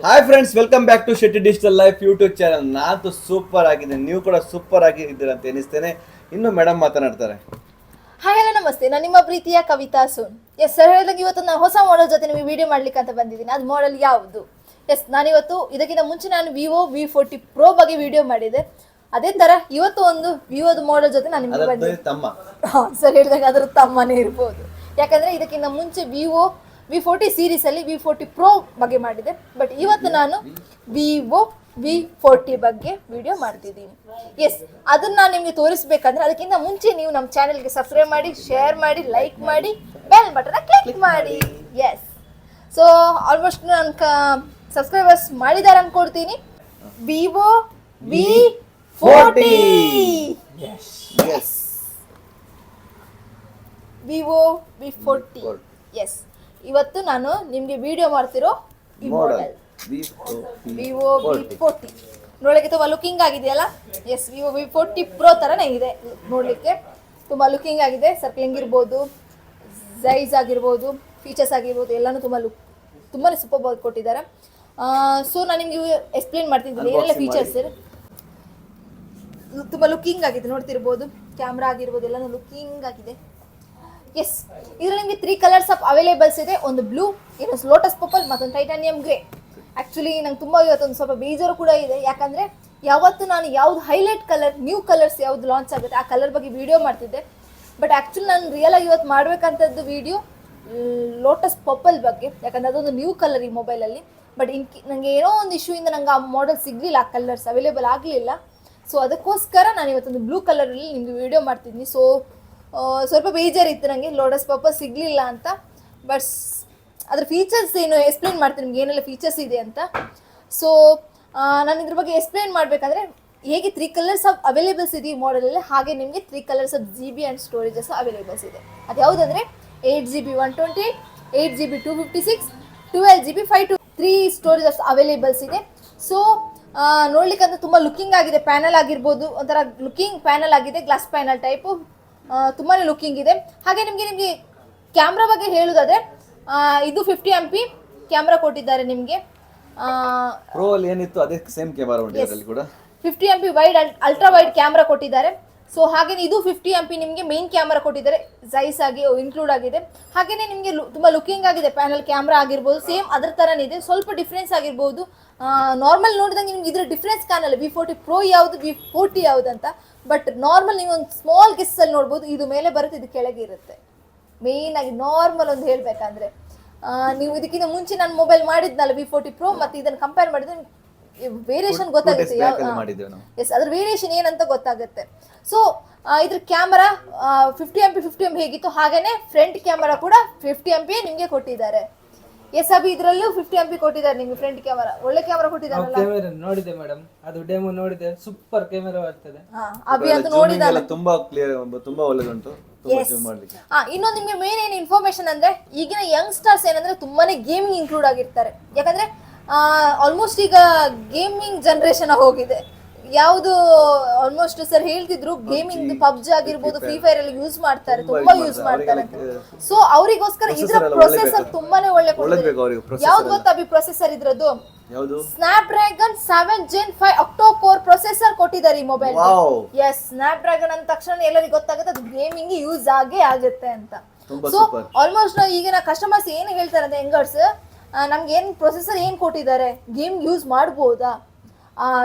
Hi friends, welcome back to Shetty digital life YouTube channel. ನಾನು super ಆಗಿದ್ದೀನಿ, ನೀವು ಕೂಡ ಸೂಪರ್ ಆಗಿದ್ದೀರ ಅಂತ ಎನಿಸ್ತೇನೆ. ಇನ್ನು ಮೇಡಮ್ ಮಾತನಾಡ್ತಾರೆ. ಹಾಯ್ ಹಲೋ ನಮಸ್ತೆ, ನಾನು ನಿಮ್ಮ ಪ್ರೀತಿಯ ಕವಿತಾ ಸೋನ್. ಎಸ್ ಸರ್, ಹೇಳಿದಾಗ ಇವತ್ತು ನಾನು ಹೊಸ ಮಾಡೆಲ್ ಜೊತೆ ನಿಮಗೆ ವಿಡಿಯೋ ಮಾಡ್ಲಿಕ್ಕೆ ಅಂತ ಬಂದಿದ್ದೀನಿ. ಅದು ಮಾಡೆಲ್ ಯಾವುದು? ಎಸ್, ನಾನಿವತ್ತು ಇದಕ್ಕಿಂತ ಮುಂಚೆ ನಾನು ವಿವೋ V40 Pro ಬಗ್ಗೆ ವಿಡಿಯೋ ಮಾಡಿದೆ. ಅದೇ ತರ ಇವತ್ತು ಒಂದು ವಿವೋದ ಮಾಡೆಲ್ ಜೊತೆ ನಾನು ನಿಮಗೆ ಬಂದಿದ್ದೀನಿ. ಸರ್, ಹೇಳಿದಾಗ ಅದರ ತಮ್ಮನೇ ಇರ್ಬೋದು. ಯಾಕಂದ್ರೆ ಇದಕ್ಕಿಂತ ಮುಂಚೆ ವಿವೋ V40 ಸೀರೀಸ್ ಅಲ್ಲಿ V40 Pro ಬಗ್ಗೆ ಮಾಡಿದೆ. ಬಟ್ ಇವತ್ತು ನಾನು ವಿವೋ V40 ಬಗ್ಗೆ ವಿಡಿಯೋ ಮಾಡ್ತಿದ್ದೀನಿ. ಎಸ್, ಅದನ್ನ ನಾನು ನಿಮಗೆ ತೋರಿಸ್ಬೇಕಂದ್ರೆ ಅದಕ್ಕಿಂತ ಮುಂಚೆ ನೀವು ನಮ್ಮ ಚಾನೆಲ್ಗೆ ಸಬ್ಸ್ಕ್ರೈಬ್ ಮಾಡಿ, ಶೇರ್ ಮಾಡಿ, ಲೈಕ್ ಮಾಡಿ, ಬೆಲ್ ಬಟನ್ ಕ್ಲಿಕ್ ಮಾಡಿ. ಎಸ್, ಸೊ ಆಲ್ಮೋಸ್ಟ್ ನಾನು ಸಬ್ಸ್ಕ್ರೈಬರ್ಸ್ ಮಾಡಿದ್ದಾರೆ ಅನ್ಕೊಡ್ತೀನಿ. Vivo V40 Vivo V40. S, ಇವತ್ತು ನಾನು ನಿಮಗೆ ವಿಡಿಯೋ ಮಾಡ್ತಿರೋ ಈ ಮಾಡೆಲ್ ವಿವೋ V40 ನೋಡಲಿಕ್ಕೆ ತುಂಬಾ ಲುಕಿಂಗ್ ಆಗಿದೆಯಲ್ಲ. ಎಸ್, ವಿವೋ V40 Pro ತರನೇ ಇದೆ ನೋಡಲಿಕ್ಕೆ, ತುಂಬಾ ಲುಕಿಂಗ್ ಆಗಿದೆ. ಸರ್ಕ್ಲಿಂಗ್ ಇರ್ಬೋದು, ಸೈಜ್ ಆಗಿರ್ಬೋದು, ಫೀಚರ್ಸ್ ಆಗಿರ್ಬೋದು, ಎಲ್ಲಾನು ತುಂಬಾನೇ ಸೂಪರ್ ಕೊಟ್ಟಿದ್ದಾರೆ. ಸೊ ನಾನು ನಿಮಗೆ ಎಕ್ಸ್ಪ್ಲೇನ್ ಮಾಡ್ತಿದ್ದೀನಿ ಏನೆಲ್ಲ ಫೀಚರ್ಸ್ ತುಂಬಾ ಲುಕಿಂಗ್ ಆಗಿದೆ. ನೋಡ್ತಿರ್ಬೋದು, ಕ್ಯಾಮ್ರಾ ಆಗಿರ್ಬೋದು, ಎಲ್ಲಾನು ಲುಕಿಂಗ್ ಆಗಿದೆ. ಎಸ್, ಇದರಲ್ಲಿ ನಿಮಗೆ 3 ಕಲರ್ಸ್ ಆಫ್ ಅವೈಲೇಬಲ್ಸ್ ಇದೆ. ಒಂದು ಬ್ಲೂ, ಇನ್ನೊಂದು ಲೋಟಸ್ ಪರ್ಪಲ್, ಮತ್ತೊಂದು ಟೈಟಾನಿಯಂ ಗ್ರೇ. ಆ್ಯಕ್ಚುಲಿ ನಂಗೆ ತುಂಬ ಇವತ್ತೊಂದು ಸ್ವಲ್ಪ ಬೇಜಾರು ಕೂಡ ಇದೆ. ಯಾಕಂದರೆ ಯಾವತ್ತು ನಾನು ಯಾವ್ದು ಹೈಲೈಟ್ ಕಲರ್, ನ್ಯೂ ಕಲರ್ಸ್ ಯಾವ್ದು ಲಾಂಚ್ ಆಗುತ್ತೆ ಆ ಕಲರ್ ಬಗ್ಗೆ ವಿಡಿಯೋ ಮಾಡ್ತಿದ್ದೆ. ಬಟ್ ಆ್ಯಕ್ಚುಲಿ ನಾನು ರಿಯಲ್ ಆಗಿ ಇವತ್ತು ಮಾಡಬೇಕಂತದ್ದು ವಿಡಿಯೋ ಲೋಟಸ್ ಪರ್ಪಲ್ ಬಗ್ಗೆ. ಯಾಕಂದರೆ ಅದೊಂದು ನ್ಯೂ ಕಲರ್ ಈ ಮೊಬೈಲಲ್ಲಿ. ಬಟ್ ನನಗೆ ಏನೋ ಒಂದು ಇಶ್ಯೂಯಿಂದ ನಂಗೆ ಆ ಮಾಡೆಲ್ ಸಿಗಲಿಲ್ಲ, ಆ ಕಲರ್ಸ್ ಅವೈಲೇಬಲ್ ಆಗಲಿಲ್ಲ. ಸೊ ಅದಕ್ಕೋಸ್ಕರ ನಾನು ಇವತ್ತೊಂದು ಬ್ಲೂ ಕಲರಲ್ಲಿ ನಿಮಗೆ ವಿಡಿಯೋ ಮಾಡ್ತಿದ್ದೀನಿ. ಸೊ ಸ್ವಲ್ಪ ಬೇಜಾರಿತ್ತು ನನಗೆ ಲೋಟಸ್ ಪರ್ಪಲ್ ಸಿಗಲಿಲ್ಲ ಅಂತ. ಬಟ್ ಅದ್ರ ಫೀಚರ್ಸ್ ಏನು ಎಕ್ಸ್ಪ್ಲೇನ್ ಮಾಡ್ತೀನಿ ನಿಮ್ಗೆ, ಏನೆಲ್ಲ ಫೀಚರ್ಸ್ ಇದೆ ಅಂತ. ಸೊ ನಾನು ಇದ್ರ ಬಗ್ಗೆ ಎಕ್ಸ್ಪ್ಲೇನ್ ಮಾಡಬೇಕಂದ್ರೆ ಹೇಗೆ 3 ಕಲರ್ಸ್ ಆಫ್ ಅವೈಲೇಬಲ್ಸ್ ಇದೆ ಈ ಮಾಡೆಲಲ್ಲಿ, ಹಾಗೆ ನಿಮಗೆ 3 colours of GB and storages availables ಇದೆ. ಅದು ಯಾವುದಂದರೆ 8GB 128, 8GB 256, 12GB 512 storages availables ಇದೆ. ಸೊ ನೋಡ್ಲಿಕ್ಕೆ ಅಂತ ತುಂಬ ಲುಕಿಂಗ್ ಆಗಿದೆ. ಪ್ಯಾನಲ್ ಆಗಿರ್ಬೋದು, ಒಂಥರ ಲುಕಿಂಗ್ ಪ್ಯಾನಲ್ ಆಗಿದೆ, ಗ್ಲಾಸ್ ಪ್ಯಾನಲ್ ಟೈಪು, ತುಂಬಾ ಲುಕಿಂಗ್ ಇದೆ. ಹಾಗೆ ನಿಮಗೆ ಕ್ಯಾಮ್ರಾ ಬಗ್ಗೆ ಹೇಳೋದಾದ್ರೆ ಇದು 50MP ಕ್ಯಾಮ್ರಾ ಕೊಟ್ಟಿದ್ದಾರೆ ನಿಮಗೆ. ಪ್ರೋ ಅಲ್ಲಿ ಏನಿತ್ತು ಅದೇ ಸೇಮ್ ಕ್ಯಾಮೆರಾ ಉಂಟು ಇದರಲ್ಲಿ ಕೂಡ. 50MP wide ultra wide camera ಕೊಟ್ಟಿದ್ದಾರೆ. ಸೊ ಹಾಗೆ ಇದು 50MP ನಿಮಗೆ ಮೇನ್ ಕ್ಯಾಮ್ರಾ ಕೊಟ್ಟಿದ್ದಾರೆ, ಜೈಸ್ ಆಗಿ ಇನ್ಕ್ಲೂಡ್ ಆಗಿದೆ. ಹಾಗೆಯೇ ನಿಮಗೆ ತುಂಬ ಲುಕಿಂಗ್ ಆಗಿದೆ. ಪ್ಯಾನಲ್ ಕ್ಯಾಮ್ರಾ ಆಗಿರ್ಬೋದು, ಸೇಮ್ ಅದರ ಥರನೇ ಇದೆ. ಸ್ವಲ್ಪ ಡಿಫ್ರೆನ್ಸ್ ಆಗಿರ್ಬೋದು. ನಾರ್ಮಲ್ ನೋಡಿದಂಗೆ ನಿಮ್ಗೆ ಇದ್ರ ಡಿಫ್ರೆನ್ಸ್ ಕಾಣಲ್ಲ, V40 Pro ಯಾವುದು, V40 ಯಾವುದು ಅಂತ. ಬಟ್ ನಾರ್ಮಲ್ ನೀವು ಒಂದು ಸ್ಮಾಲ್ ಗೆಸ್ಸಲ್ಲಿ ನೋಡ್ಬೋದು, ಇದು ಮೇಲೆ ಬರುತ್ತೆ, ಇದು ಕೆಳಗೆ ಇರುತ್ತೆ. ಮೇಯ್ನ್ ಆಗಿ ನಾರ್ಮಲ್ ಒಂದು ಹೇಳಬೇಕಂದ್ರೆ ನೀವು ಇದಕ್ಕಿಂತ ಮುಂಚೆ ನಾನು ಮೊಬೈಲ್ ಮಾಡಿದ್ನಲ್ಲ V40 Pro, ಮತ್ತು ಇದನ್ನು ಕಂಪೇರ್ ಮಾಡಿದ್ರೆ ವೇರಿಯೇಷನ್ ಗೊತ್ತಾಗುತ್ತೆ. ಎಸ್, ಅದ್ರ ವೇರಿಯೇಷನ್ ಏನಂತ ಗೊತ್ತಾಗುತ್ತೆ. ಸೊ ಇದ್ರ ಕ್ಯಾಮರಾ 50MP ಹೇಗಿತ್ತು ಹಾಗೇನೆ ಫ್ರಂಟ್ ಕ್ಯಾಮರಾ ಕೂಡ 50MP ನಿಮಗೆ ಕೊಟ್ಟಿದ್ದಾರೆ. ಎಸ್ ಅಭಿ, ಇದರಲ್ಲೂ 50MP ಕೊಟ್ಟಿದ್ದಾರೆ ನಿಮಗೆ ಫ್ರಂಟ್ ಕ್ಯಾಮರಾ. ಒಳ್ಳೆ ಕ್ಯಾಮರಾ ಕೊಟ್ಟಿದ್ದಾರಲ್ಲ. ಕ್ಯಾಮೆರಾ ನೋಡಿದೆ ಮೇಡಮ್, ಅದು ಡೆಮೋ ನೋಡಿದೆ, ಸೂಪರ್ ಕ್ಯಾಮೆರಾ ಬರ್ತದೆ. ಅಭಿ ಅದು ನೋಡಿದಾರೆ, ತುಂಬಾ ಕ್ಲಿಯರ್, ತುಂಬಾ ಒಳ್ಳೆದುಂಟು. ಇನ್ನೊಂದು ನಿಮಗೆ ಮೇನ್ ಏನು ಇನ್ಫಾರ್ಮೇಶನ್ ಅಂದ್ರೆ, ಈಗಿನ ಯಂಗ್ಸ್ಟರ್ಸ್ ಏನಂದ್ರೆ ತುಂಬಾನೇ ಗೇಮಿಂಗ್ ಇನ್ಕ್ಲೂಡ್ ಆಗಿರ್ತಾರೆ. ಯಾಕಂದ್ರೆ ಆಲ್ಮೋಸ್ಟ್ ಈಗ ಗೇಮಿಂಗ್ ಜನರೇಷನ್ ಹೋಗಿದೆ. ಯಾವುದು ಆಲ್ಮೋಸ್ಟ್ ಸರ್ ಹೇಳ್ತಿದ್ರು, ಗೇಮಿಂಗ್ PUBG ಆಗಿರ್ಬೋದು, ಫ್ರೀ ಫೈರ್ ಅಲ್ಲಿ ಯೂಸ್ ಮಾಡ್ತಾರೆ, ತುಂಬಾ ಯೂಸ್ ಮಾಡ್ತಾರೆ. ಸೊ ಅವರಿಗೋಸ್ಕರ ಇದ್ರ ಪ್ರೊಸೆಸರ್ ತುಂಬಾನೇ ಒಳ್ಳೆ ಕೊಡ್ತಾರೆ. ಯಾವ್ದು ಗೊತ್ತಾ ಅಭಿ ಪ್ರೊಸೆಸರ್ ಇದ್ರದ್ದು? Snapdragon 7 Gen 5 octa core processor ಕೊಟ್ಟಿದ್ದಾರೆ ಈ ಮೊಬೈಲ್. ಎಸ್, ಸ್ನ್ಯಾಪ್ ಡ್ರ್ಯಾಗನ್ ಅಂದ ತಕ್ಷಣ ಎಲ್ಲರಿಗೂ ಗೊತ್ತಾಗುತ್ತೆ ಅದು ಗೇಮಿಂಗ್ ಯೂಸ್ ಆಗೇ ಆಗುತ್ತೆ ಅಂತ. ಸೊ ಆಲ್ಮೋಸ್ಟ್ ಈಗಿನ ಕಸ್ಟಮರ್ಸ್ ಏನು ಹೇಳ್ತಾರೆ ಅಂದ್ರೆ, ಯಂಗರ್ಸ್, ನಮ್ಗೆ ಏನ್ ಪ್ರೊಸೆಸರ್ ಏನ್ ಕೊಟ್ಟಿದ್ದಾರೆ, ಗೇಮ್ ಯೂಸ್ ಮಾಡ್ಬೋದಾ,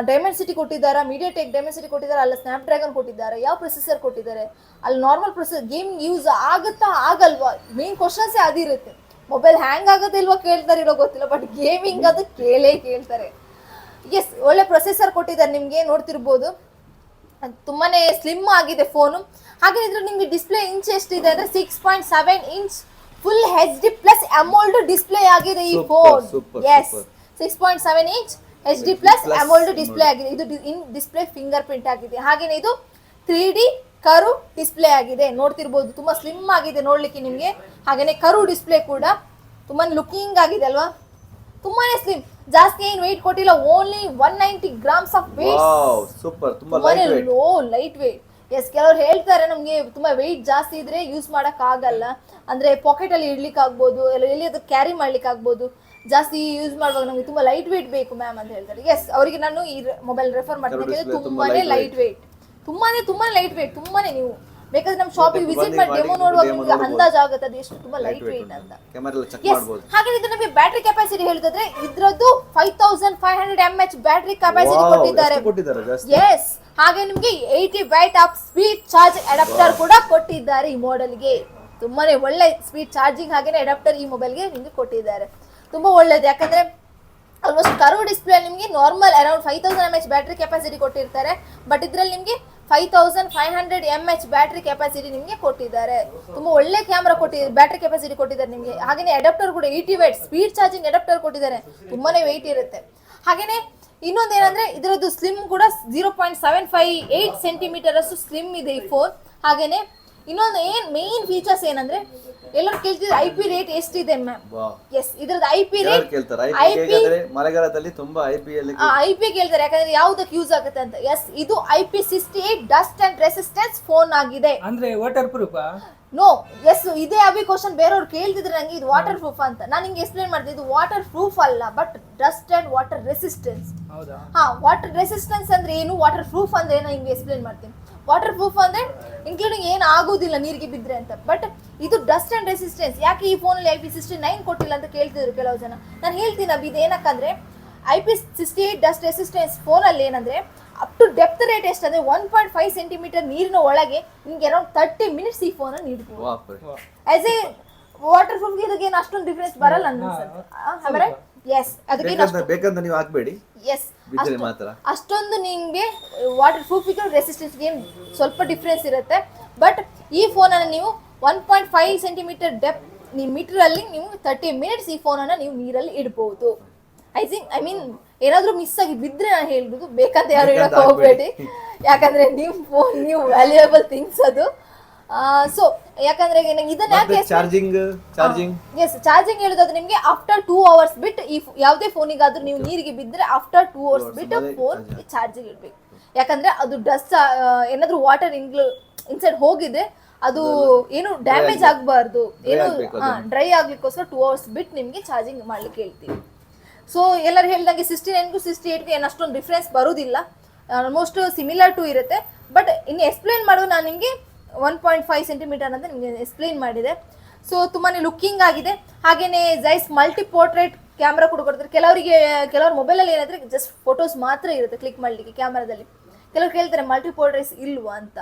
ಡೈಮೆನ್ಸಿಟಿ ಕೊಟ್ಟಿದ್ದಾರಾ, ಮೀಡಿಯಾಟೆಕ್ ಡೈಮೆನ್ಸಿಟಿ ಕೊಟ್ಟಿದ್ದಾರೆ, ಅಲ್ಲ ಸ್ನ್ಯಾಪ್ ಡ್ರ್ಯಾಗನ್ ಕೊಟ್ಟಿದ್ದಾರೆ, ಯಾವ ಪ್ರೊಸೆಸರ್ ಕೊಟ್ಟಿದ್ದಾರೆ, ಅಲ್ಲಿ ನಾರ್ಮಲ್ ಪ್ರೊಸೆಸರ್ ಗೇಮ್ ಯೂಸ್ ಆಗುತ್ತಾ ಆಗಲ್ವಾ, ಮೇನ್ ಕ್ವಶನ್ಸೇ ಅದಿರುತ್ತೆ. ಮೊಬೈಲ್ ಹ್ಯಾಂಗ್ ಆಗುತ್ತೆ ಇಲ್ವಾ ಕೇಳ್ತಾರೆ ಇರೋ ಗೊತ್ತಿಲ್ಲ, ಬಟ್ ಗೇಮಿಂಗ್ ಅದು ಕೇಳ್ತಾರೆ. ಎಸ್, ಒಳ್ಳೆ ಪ್ರೊಸೆಸರ್ ಕೊಟ್ಟಿದ್ದಾರೆ ನಿಮಗೆ. ನೋಡ್ತಿರ್ಬೋದು, ತುಂಬಾನೇ ಸ್ಲಿಮ್ ಆಗಿದೆ ಫೋನು. ಹಾಗೆ ಇದ್ರ ನಿಮಗೆ ಡಿಸ್ಪ್ಲೇ ಇಂಚ್ ಎಷ್ಟಿದೆ ಅಂದ್ರೆ 6.7 inch full HD+ AMOLED display ಆಗಿದೆ ಈ phone. Yes, 6.7 inch HD+ AMOLED display ಆಗಿದೆ. ಇದು ಇನ್ ಡಿಸ್ಪ್ಲೇ ಫಿಂಗರ್ ಪ್ರಿಂಟ್ ಆಗಿದೆ. ಹಾಗೇನೆ ಇದು 3D ಕರು ಡಿಸ್ಪ್ಲೇ ಆಗಿದೆ. ನೋಡ್ತಿರ್ಬೋದು, ತುಂಬಾ ಸ್ಲಿಮ್ ಆಗಿದೆ ನೋಡ್ಲಿಕ್ಕೆ ನಿಮಗೆ. ಹಾಗೇನೆ ಕರು ಡಿಸ್ಪ್ಲೇ ಕೂಡ ತುಂಬಾ ಲುಕಿಂಗ್ ಆಗಿದೆ ಅಲ್ವಾ, ತುಂಬಾನೇ ಸ್ಲಿಮ್. ಜಾಸ್ತಿ ಏನು ವೆಯ್ಟ್ ಕೊಟ್ಟಿಲ್ಲ, only 190 grams of wait. Super, ತುಂಬಾ ಲೈಟ್ ವೇಟ್. ಎಸ್, ಕೆಲವರು ಹೇಳ್ತಾರೆ ನಮಗೆ ತುಂಬಾ ವೆಯ್ಟ್ ಜಾಸ್ತಿ ಇದ್ರೆ ಯೂಸ್ ಮಾಡಕ್ ಆಗಲ್ಲ, ಅಂದ್ರೆ ಪಾಕೆಟ್ ಅಲ್ಲಿ ಇಡ್ಲಿಕ್ಕೆ ಆಗ್ಬೋದು, ಎಲ್ಲಿ ಅದು ಕ್ಯಾರಿ ಮಾಡ್ಲಿಕ್ಕೆ ಆಗ್ಬೋದು. ಜಾಸ್ತಿ ಯೂಸ್ ಮಾಡುವಾಗ ನಮಗೆ ತುಂಬಾ ಲೈಟ್ ವೇಟ್ ಬೇಕು ಮ್ಯಾಮ್ ಅಂತ ಹೇಳ್ತಾರೆ. ಎಸ್, ಅವರಿಗೆ ನಾನು ಈ ಮೊಬೈಲ್ ರೆಫರ್ ಮಾಡ್ತೀನಿ. ಯಾಕಂದ್ರೆ ತುಂಬಾನೇ ಲೈಟ್ ವೇಟ್, ತುಂಬಾನೇ ಲೈಟ್ ವೇಟ್, ತುಂಬಾನೇ ನೀವು ಬೇಕಾದ್ರೆ ನಮ್ಮ ಶಾಪಿಗೆ ವಿಸಿಟ್ ಮಾಡಿ ಡೆಮೋ ನೋಡುವಾಗ ನಿಮಗೆ ಅಂದಾಜು ಆಗುತ್ತೆ ಅದು ಎಷ್ಟು ತುಂಬಾ ಲೈಟ್ ವೇಟ್ ಅಂತ. ಹಾಗೆ ಇದು ನಮಗೆ ಬ್ಯಾಟರಿ ಕೆಪಾಸಿಟಿ ಹೇಳಿದ್ರೆ ಇದ್ರದ್ದು 5500 mAh ಬ್ಯಾಟರಿ ಕೆಪಾಸಿಟಿ ಕೊಟ್ಟಿದ್ದಾರೆ. ಎಸ್, ಹಾಗೆ ನಿಮಗೆ 80 watt of speed charge adapter ಕೂಡ ಕೊಟ್ಟಿದ್ದಾರೆ ಈ ಮಾಡೆಲ್ಗೆ. ತುಂಬಾನೇ ಒಳ್ಳೆ ಸ್ಪೀಡ್ ಚಾರ್ಜಿಂಗ್ ಹಾಗೇನೆ ಅಡಾಪ್ಟರ್ ಈ ಮೊಬೈಲ್ಗೆ ನಿಮಗೆ ಕೊಟ್ಟಿದ್ದಾರೆ. ತುಂಬಾ ಒಳ್ಳೇದು, ಯಾಕಂದ್ರೆ ಆಲ್ಮೋಸ್ಟ್ ಕರ್ವ್ ಡಿಸ್ಪ್ಲೇ ನಿಮಗೆ normal around 5000 mAh battery capacity ಕೊಟ್ಟಿರ್ತಾರೆ. ಬಟ್ ಇದ್ರಲ್ಲಿ ನಿಮಗೆ 5500 mAh ಬ್ಯಾಟರಿ ಕೆಪಾಸಿಟಿ ನಿಮಗೆ ಕೊಟ್ಟಿದ್ದಾರೆ. ತುಂಬಾ ಒಳ್ಳೆ ಕ್ಯಾಮ್ರಾ ಬ್ಯಾಟರಿ ಕೆಪಾಸಿಟಿ ಕೊಟ್ಟಿದ್ದಾರೆ ನಿಮಗೆ. ಹಾಗೇನೆ ಅಡಾಪ್ಟರ್ ಕೂಡ 80 ವ್ಯಾಟ್ ಸ್ಪೀಡ್ ಚಾರ್ಜಿಂಗ್ ಅಡಾಪ್ಟರ್ ಕೊಟ್ಟಿದ್ದಾರೆ. ತುಂಬಾನೇ ವೆಯ್ಟ್ ಇರುತ್ತೆ. ಹಾಗೇನೆ ಇನ್ನೊಂದೇನಂದ್ರೆ ಇದರದ್ದು ಸ್ಲಿಮ್ ಕೂಡ 0.758 ಸೆಂಟಿಮೀಟರ್ ಅಷ್ಟು ಸ್ಲಿಮ್ ಇದೆ ಈ ಫೋನ್. ಹಾಗೇನೆ ಇನ್ನೊಂದು ಮೇನ್ ಫೀಚರ್ಸ್ ಏನಂದ್ರೆ ಎಲ್ಲರೂ ಕೇಳ್ತಿದ್ರೆ IP ರೇಟ್ ಎಷ್ಟಿದೆ ಮ್ಯಾಮ್. ಎಸ್, ಇದ್ರದ್ದು IP ರೇಟ್ ಮಳೆಗಾಲದಲ್ಲಿ ತುಂಬಾ IP ಕೇಳ್ತಾರೆ, ಯಾಕಂದ್ರೆ ಯಾವ್ದಕ್ಕೆ ಯೂಸ್ ಆಗುತ್ತೆ ಅಂತ. ಎಸ್, ಇದು IP68 dust and resistance phone ಆಗಿದೆ. ಅಂದ್ರೆ ವಾಟರ್ ಪ್ರೂಫ್? ನೋ, ಎಸ್, ಇದೇ ಅಭಿ ಕ್ವಶನ್ ಬೇರೆಯವ್ರು ಕೇಳ್ತಿದ್ರೆ ನಂಗೆ ಇದು ವಾಟರ್ ಪ್ರೂಫ್ ಅಂತ. ನಾನು ನಿಮ್ಗೆ ಎಕ್ಸ್ಪ್ಲೇನ್ ಮಾಡ್ತೀನಿ, ಇದು ವಾಟರ್ ಪ್ರೂಫ್ ಅಲ್ಲ, but dust and water resistance. Water resistance ಅಂದ್ರೆ ಏನು, ವಾಟರ್ ಪ್ರೂಫ್ ಅಂದ್ರೆ ಏನು ನಿಮ್ಗೆ ಎಕ್ಸ್ಪ್ಲೇನ್ ಮಾಡ್ತೀನಿ. ವಾಟರ್ ಪ್ರೂಫ್ ಅಂದ್ರೆ ಇನ್ಕ್ಲೂಡಿಂಗ್ ಏನು ಆಗೋದಿಲ್ಲ ನೀರಿಗೆ ಬಿದ್ರೆ ಅಂತ. ಬಟ್ ಇದು ಡಸ್ಟ್ ಅಂಡ್ ರೆಸಿಸ್ಟೆನ್ಸ್. ಯಾಕೆ ಈ ಫೋನಲ್ಲಿ IP69 ಕೊಟ್ಟಿಲ್ಲ ಅಂತ ಕೇಳ್ತಿದ್ರು ಕೆಲವು ಜನ. ನಾನು ಹೇಳ್ತೀನಿ ಅಭಿ, ಇದು ಏನಕ್ಕಂದ್ರೆ IP68 ಡಸ್ಟ್ ರೆಸಿಸ್ಟೆನ್ಸ್ ಫೋನಲ್ಲಿ ಏನಂದ್ರೆ ಅಪ್ ಟು ಡೆಪ್ತ್ ರೇಟ್ ಎಷ್ಟಂದ್ರೆ 1.5 ಸೆಂಟಿಮೀಟರ್ ನೀರಿನ ಒಳಗೆ ನಿಮ್ಗೆ ಅರೌಂಡ್ 30 ಮಿನಿಟ್ಸ್ ಈ ಫೋನ್ ಅನ್ನು ಇಡ್ಬೋದು. ಆಸ್ ಎ ವಾಟರ್ ಪ್ರೂಫ್ ಇದಕ್ಕೆ ಏನು ಅಷ್ಟೊಂದು ಡಿಫರೆನ್ಸ್ ಬರಲ್ಲ ಅನ್ಸುತ್ತೆ. ಎಸ್, ಅದಕ್ಕೆ ಬೇಕಂತ ನೀವು ಹಾಕ್ಬೇಡಿ. ಎಸ್, ಅಷ್ಟೊಂದು ನಿಮಗೆ ವಾಟರ್ ಪ್ರೂಫಿಗೆ ರೆಸಿಸ್ಟೆನ್ಸ್ಗೆ ಏನು ಸ್ವಲ್ಪ ಡಿಫ್ರೆನ್ಸ್ ಇರುತ್ತೆ. ಬಟ್ ಈ ಫೋನನ್ನು ನೀವು 1.5 ಸೆಂಟಿಮೀಟರ್ ಡೆಪ್ ಮೀಟರ್ ಅಲ್ಲಿ ನೀವು 30 ಮಿನಿಟ್ಸ್ ಈ ಫೋನನ್ನು ನೀವು ನೀರಲ್ಲಿ ಇಡ್ಬೋದು. ಐ ಮೀನ್ ಏನಾದ್ರೂ ಮಿಸ್ ಆಗಿ ಬಿದ್ರೆ ನಾನು ಹೇಳ್ಬೋದು, ಬೇಕಂತ ಯಾರು ಹೇಳಕ್ ಹೋಗ್ಬೇಡಿ. ಯಾಕಂದ್ರೆ ನೀವು ಫೋನ್ ನೀವು ವ್ಯಾಲ್ಯೂಯಬಲ್ ಥಿಂಗ್ಸ್ ಅದು. ಸೊ ಯಾಕಂದ್ರೆ ಇದನ್ನ ಯಾಕೆ ಚಾರ್ಜಿಂಗ್ ಹೇಳೋದಾದ್ರೆ ನಿಮ್ಗೆ ಆಫ್ಟರ್ 2 ಅವರ್ಸ್ ಬಿಟ್ಟು ಈ ಯಾವುದೇ ಫೋನಿಗಾದ್ರೂ ನೀವು ನೀರಿಗೆ ಬಿದ್ರೆ ಆಫ್ಟರ್ 2 ಅವರ್ಸ್ ಬಿಟ್ಟು ಫೋನ್ ಚಾರ್ಜಿಂಗ್ ಇಡ್ಬೇಕು. ಯಾಕಂದ್ರೆ ಅದು ಡಸ್ಟ್ ಏನಾದ್ರೂ ವಾಟರ್ ಇನ್ಸೈಡ್ ಹೋಗಿದ್ರೆ ಅದು ಏನು ಡ್ಯಾಮೇಜ್ ಆಗಬಾರ್ದು, ಏನು ಡ್ರೈ ಆಗ್ಲಿಕ್ಕೋಸ್ಕರ 2 ಅವರ್ಸ್ ಬಿಟ್ಟು ನಿಮ್ಗೆ ಚಾರ್ಜಿಂಗ್ ಮಾಡ್ಲಿಕ್ಕೆ ಹೇಳ್ತೀವಿ. ಸೊ ಎಲ್ಲರೂ ಹೇಳ್ದಂಗೆ 69ಗೂ 68ಗೆ ಏನು ಅಷ್ಟೊಂದು ಡಿಫ್ರೆನ್ಸ್ ಬರೋದಿಲ್ಲ, ಆಲ್ಮೋಸ್ಟ್ ಸಿಮಿಲರ್ ಟು ಇರುತ್ತೆ. ಬಟ್ ಇನ್ನು ಎಕ್ಸ್ಪ್ಲೇನ್ ಮಾಡೋದು ನಾನು ನಿಮಗೆ 1.5 ಸೆಂಟಿಮೀಟರ್ ಅಂತ ನಿಮಗೆ ಎಕ್ಸ್ಪ್ಲೇನ್ ಮಾಡಿದೆ. ಸೊ ತುಂಬಾನೇ ಲುಕ್ಕಿಂಗ್ ಆಗಿದೆ. ಹಾಗೇನೆ ಜೈಸ್ ಮಲ್ಟಿ ಪೋರ್ಟ್ರೇಟ್ ಕ್ಯಾಮ್ರಾ ಕೂಡ ಕೊಡ್ತಾರೆ. ಕೆಲವರು ಮೊಬೈಲಲ್ಲಿ ಏನಾದ್ರೆ ಜಸ್ಟ್ ಫೋಟೋಸ್ ಮಾತ್ರ ಇರುತ್ತೆ ಕ್ಲಿಕ್ ಮಾಡಲಿಕ್ಕೆ ಕ್ಯಾಮ್ರಾದಲ್ಲಿ. ಕೆಲವರು ಕೇಳ್ತಾರೆ ಮಲ್ಟಿ ಪೋರ್ಟ್ರೇಟ್ಸ್ ಇಲ್ವಾ ಅಂತ.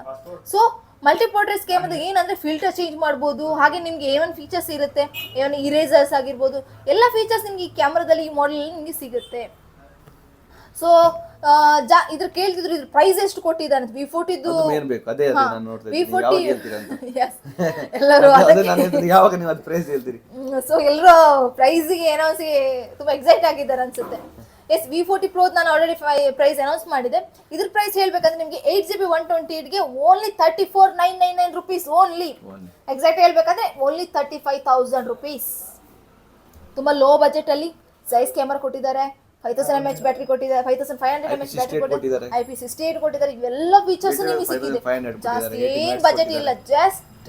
ಸೊ ಮಲ್ಟಿ ಪೋರ್ಟ್ರೇಟ್ಸ್ ಕ್ಯಾಮ್ರಾದಾಗ ಏನಂದ್ರೆ ಫಿಲ್ಟರ್ ಚೇಂಜ್ ಮಾಡ್ಬೋದು. ಹಾಗೆ ನಿಮ್ಗೆ ಏನ್ ಫೀಚರ್ಸ್ ಇರುತ್ತೆ, ಏನ್ ಇರೇಸರ್ಸ್ ಆಗಿರ್ಬೋದು, ಎಲ್ಲ ಫೀಚರ್ಸ್ ನಿಮ್ಗೆ ಈ ಕ್ಯಾಮ್ರಾದಲ್ಲಿ ಈ ಮಾಡೆಲ್ ನಿಮ್ಗೆ ಸಿಗುತ್ತೆ. ಸೊ ಇದ್ರ ಕೇಳ್ತಿದ್ರು ಇದ್ರ ಪ್ರೈಸ್ ಎಷ್ಟು ಕೊಟ್ಟಿದ್ದಾರೆ ಅಂತ. V40 ಎಲ್ಲರೂ ಸೊ ಎಲ್ಲರೂ ಪ್ರೈಸ್ಗೆ ಏನೋ ತುಂಬಾ ಎಕ್ಸೈಟ್ ಆಗಿದ್ದಾರೆ ಅನ್ಸುತ್ತೆ. ಎಸ್, V40 Pro ನಾನು ಆಲ್ರೆಡಿ ಪ್ರೈಸ್ ಅನೌನ್ಸ್ ಮಾಡಿದೆ. ಇದ್ರ ಪ್ರೈಸ್ ಹೇಳ್ಬೇಕಂದ್ರೆ ನಿಮಗೆ 8GB 128ಗೆ ಓನ್ಲಿ 34,999 rupees ಓನ್ಲಿ. ಎಕ್ಸಾಕ್ಟ್ ಹೇಳ್ಬೇಕಂದ್ರೆ ಓನ್ಲಿ 35,000 rupees. ತುಂಬಾ ಲೋ ಬಜೆಟ್ ಅಲ್ಲಿ ಸೈಜ್ ಕ್ಯಾಮರಾ ಕೊಟ್ಟಿದ್ದಾರೆ, 5000 mAh ಬ್ಯಾಟರಿ ಕೊಟ್ಟಿದ್ದಾರೆ, 5500 mAh ಬ್ಯಾಟರಿ ಕೊಟ್ಟಿದ್ದಾರೆ, IP68 ಕೊಟ್ಟಿದ್ದಾರೆ. ಇವೆಲ್ಲ ಫೀಚರ್ಸ್ ನಿಮಗೆ ಸಿಕ್ಕಿದೆ. ಜಾಸ್ತಿ ಏನ್ ಬಜೆಟ್ ಇಲ್ಲ, ಜಸ್ಟ್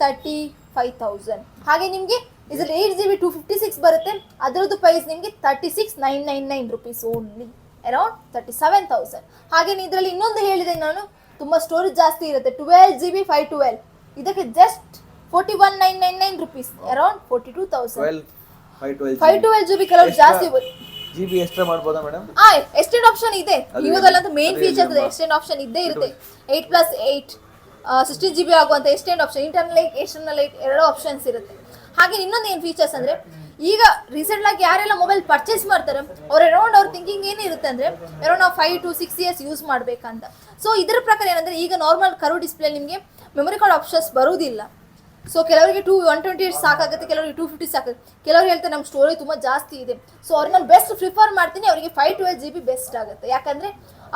35,000. ಹಾಗೆ ನಿಮಗೆ ಇದ್ರಲ್ಲಿ 8GB 256 ಬರುತ್ತೆ. ಅದರದ್ದು ಪ್ರೈಸ್ ನಿಮಗೆ 36,999 rupees ಓನ್ಲಿ, ಅರೌಂಡ್ 37,000. ಹಾಗೆ ಇದರಲ್ಲಿ ಇನ್ನೊಂದು ಹೇಳಿದೆ ನಾನು, ತುಂಬಾ ಸ್ಟೋರೇಜ್ ಜಾಸ್ತಿ ಇರುತ್ತೆ, 12GB 512. ಇದಕ್ಕೆ ಜಸ್ಟ್ 41,999 rupees, ಅರೌಂಡ್ 42,000. 512GB ಕೆಲವರು ಜಾಸ್ತಿ GB ಎಕ್ಸ್ಟ್ರಾ ಮಾಡಬಹುದಾ ಮೇಡಮ್? ಎಕ್ಸ್ಟೆಂಡ್ ಆಪ್ಷನ್ ಇದೆ ಇವಾಗಲ್ಲಂತೂ. ಮೇನ್ ಫೀಚರ್ ಇದೆ, ಎಕ್ಸ್ಟೆಂಡ್ ಆಪ್ಷನ್ ಇದ್ದೇ ಇರುತ್ತೆ. 8+8 16GB ಆಗುವಂತ ಎಕ್ಸ್ಟೆಂಡ್ ಆಪ್ಷನ್, ಇಂಟರ್ನಲ್ ಎಕ್ಸ್ಟರ್ನಲ್ ಎರಡು ಆಪ್ಷನ್ಸ್ ಇರುತ್ತೆ. ಹಾಗೆ ಇನ್ನೊಂದು ಏನು ಫೀಚರ್ಸ್ ಅಂದ್ರೆ, ಈಗ ರೀಸೆಂಟ್ ಆಗಿ ಯಾರೆಲ್ಲ ಮೊಬೈಲ್ ಪರ್ಚೇಸ್ ಮಾಡ್ತಾರೆ ಅವ್ರ ಥಿಂಕಿಂಗ್ ಏನಿರುತ್ತೆ ಅಂದ್ರೆ ಅರೌಂಡ್ ನಾವು 5 to 6 years ಯೂಸ್ ಮಾಡ್ಬೇಕಂತ. ಸೊ ಇದರ ಪ್ರಕಾರ ಏನಂದ್ರೆ, ಈಗ ನಾರ್ಮಲ್ ಕರ್ವ್ ಡಿಸ್ಪ್ಲೇ ನಿಮಗೆ ಮೆಮೊರಿ ಕಾರ್ಡ್ ಆಪ್ಷನ್ಸ್ ಬರುವುದಿಲ್ಲ. ಸೊ ಕೆಲವರಿಗೆ 128 ಸಾಕಾಗುತ್ತೆ, ಕೆಲವರಿಗೆ 250 ಸಾಕಾಗುತ್ತೆ. ಕೆಲವರು ಹೇಳ್ತಾರೆ ನಮ್ಮ ಸ್ಟೋರೇಜ್ ತುಂಬ ಜಾಸ್ತಿ ಇದೆ. ಸೊ ಅವ್ರಿಗೆ ನಾನು ಬೆಸ್ಟ್ ಪ್ರಿಫರ್ ಮಾಡ್ತೀನಿ, ಅವರಿಗೆ 512GB ಬೆಸ್ಟ್ ಆಗುತ್ತೆ. ಯಾಕಂದರೆ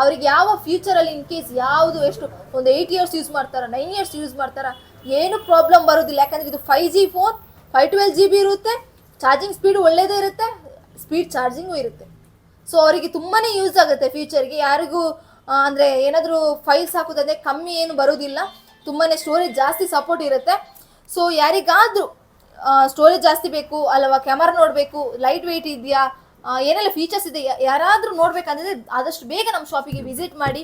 ಅವ್ರಿಗೆ ಯಾವ ಫ್ಯೂಚರಲ್ಲಿ ಇನ್ ಕೇಸ್ ಯಾವುದು ಎಷ್ಟು ಒಂದು 8 years ಯೂಸ್ ಮಾಡ್ತಾರ, 9 years ಯೂಸ್ ಮಾಡ್ತಾರ, ಏನು ಪ್ರಾಬ್ಲಮ್ ಬರೋದಿಲ್ಲ. ಯಾಕಂದರೆ ಇದು 5G ಫೋನ್, 512GB ಇರುತ್ತೆ, ಚಾರ್ಜಿಂಗ್ ಸ್ಪೀಡ್ ಒಳ್ಳೇದೇ ಇರುತ್ತೆ, ಸ್ಪೀಡ್ ಚಾರ್ಜಿಂಗು ಇರುತ್ತೆ. ಸೊ ಅವರಿಗೆ ತುಂಬಾ ಯೂಸ್ ಆಗುತ್ತೆ ಫ್ಯೂಚರ್ಗೆ. ಯಾರಿಗೂ ಅಂದರೆ ಏನಾದರೂ ಫೈಲ್ಸ್ ಹಾಕೋದಂದರೆ ಕಮ್ಮಿ ಏನು ಬರೋದಿಲ್ಲ, ತುಂಬಾ ಸ್ಟೋರೇಜ್ ಜಾಸ್ತಿ ಸಪೋರ್ಟ್ ಇರುತ್ತೆ. ಸೊ ಯಾರಿಗಾದರೂ ಸ್ಟೋರೇಜ್ ಜಾಸ್ತಿ ಬೇಕು ಅಲ್ಲವಾ ಕ್ಯಾಮರಾ ನೋಡಬೇಕು, ಲೈಟ್ ವೆಯ್ಟ್ ಇದೆಯಾ, ಏನೆಲ್ಲ ಫೀಚರ್ಸ್ ಇದೆ, ಯಾರಾದರೂ ನೋಡ್ಬೇಕಂದ್ರೆ ಆದಷ್ಟು ಬೇಗ ನಮ್ಮ ಶಾಪಿಗೆ ವಿಸಿಟ್ ಮಾಡಿ.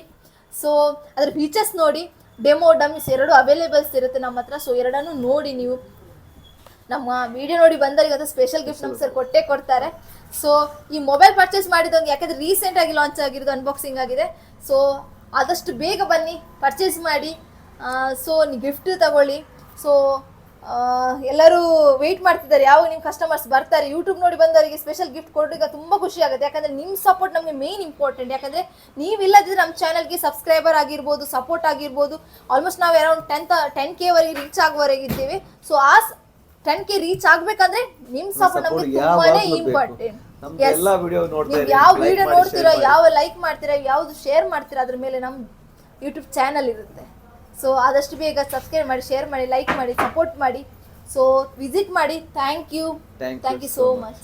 ಸೊ ಅದರ ಫೀಚರ್ಸ್ ನೋಡಿ, ಡೆಮೋ ಡಮ್ಮಿಸ್ ಎರಡು ಅವೈಲೇಬಲ್ಸ್ ಇರುತ್ತೆ ನಮ್ಮ ಹತ್ರ. ಸೊ ಎರಡನ್ನೂ ನೋಡಿ ನೀವು. ನಮ್ಮ ವಿಡಿಯೋ ನೋಡಿ ಬಂದವರಿಗೆ ಅದು ಸ್ಪೆಷಲ್ ಗಿಫ್ಟ್ ನಮ್ಮ ಸರ್ ಕೊಟ್ಟೇ ಕೊಡ್ತಾರೆ. ಸೊ ಈ ಮೊಬೈಲ್ ಪರ್ಚೇಸ್ ಮಾಡಿದಂಗೆ, ಯಾಕಂದರೆ ರೀಸೆಂಟಾಗಿ ಲಾಂಚ್ ಆಗಿರೋದು, ಅನ್ಬಾಕ್ಸಿಂಗ್ ಆಗಿದೆ. ಸೊ ಆದಷ್ಟು ಬೇಗ ಬನ್ನಿ, ಪರ್ಚೇಸ್ ಮಾಡಿ. ಸೊ ನೀವು ಗಿಫ್ಟ್ ತಗೊಳ್ಳಿ. ಸೊ ಎಲ್ಲರೂ ವೆಯ್ಟ್ ಮಾಡ್ತಿದ್ದಾರೆ ಯಾವಾಗ ನಿಮ್ಮ ಕಸ್ಟಮರ್ಸ್ ಬರ್ತಾರೆ. ಯೂಟ್ಯೂಬ್ ನೋಡಿ ಬಂದವರಿಗೆ ಸ್ಪೆಷಲ್ ಗಿಫ್ಟ್ ಕೊಡೋಕೆ ತುಂಬ ಖುಷಿ ಆಗುತ್ತೆ. ಯಾಕಂದರೆ ನಿಮ್ಮ ಸಪೋರ್ಟ್ ನಮಗೆ ಮೇನ್ ಇಂಪಾರ್ಟೆಂಟ್. ಯಾಕಂದರೆ ನೀವಿಲ್ಲದಿದ್ದರೆ ನಮ್ಮ ಚಾನಲ್ಗೆ ಸಬ್ಸ್ಕ್ರೈಬರ್ ಆಗಿರ್ಬೋದು, ಸಪೋರ್ಟ್ ಆಗಿರ್ಬೋದು. ಆಲ್ಮೋಸ್ಟ್ ನಾವು ಅರೌಂಡ್ 10K ವರೆಗೆ ರೀಚ್ ಆಗುವವರೆಗೆ ಇದ್ದೀವಿ. ಸೊ ಆ 10K ರೀಚ್ ಆಗಬೇಕಂದ್ರೆ ನಿಮ್ಮ ಸಪೋರ್ಟ್ ನಮಗೆ ತುಂಬಾನೇ ಇಂಪಾರ್ಟೆಂಟ್. ನೀವು ಯಾವ ವಿಡಿಯೋ ನೋಡ್ತೀರಾ, ಯಾವ ಲೈಕ್ ಮಾಡ್ತೀರಾ, ಯಾವುದು ಶೇರ್ ಮಾಡ್ತೀರಾ, ಅದ್ರ ಮೇಲೆ ನಮ್ಮ ಯೂಟ್ಯೂಬ್ ಚಾನಲ್ ಇರುತ್ತೆ. ಸೊ ಆದಷ್ಟು ಬೇಗ ಸಬ್ಸ್ಕ್ರೈಬ್ ಮಾಡಿ, ಶೇರ್ ಮಾಡಿ, ಲೈಕ್ ಮಾಡಿ, ಸಪೋರ್ಟ್ ಮಾಡಿ. ಸೊ ವಿಸಿಟ್ ಮಾಡಿ. Thank you so much.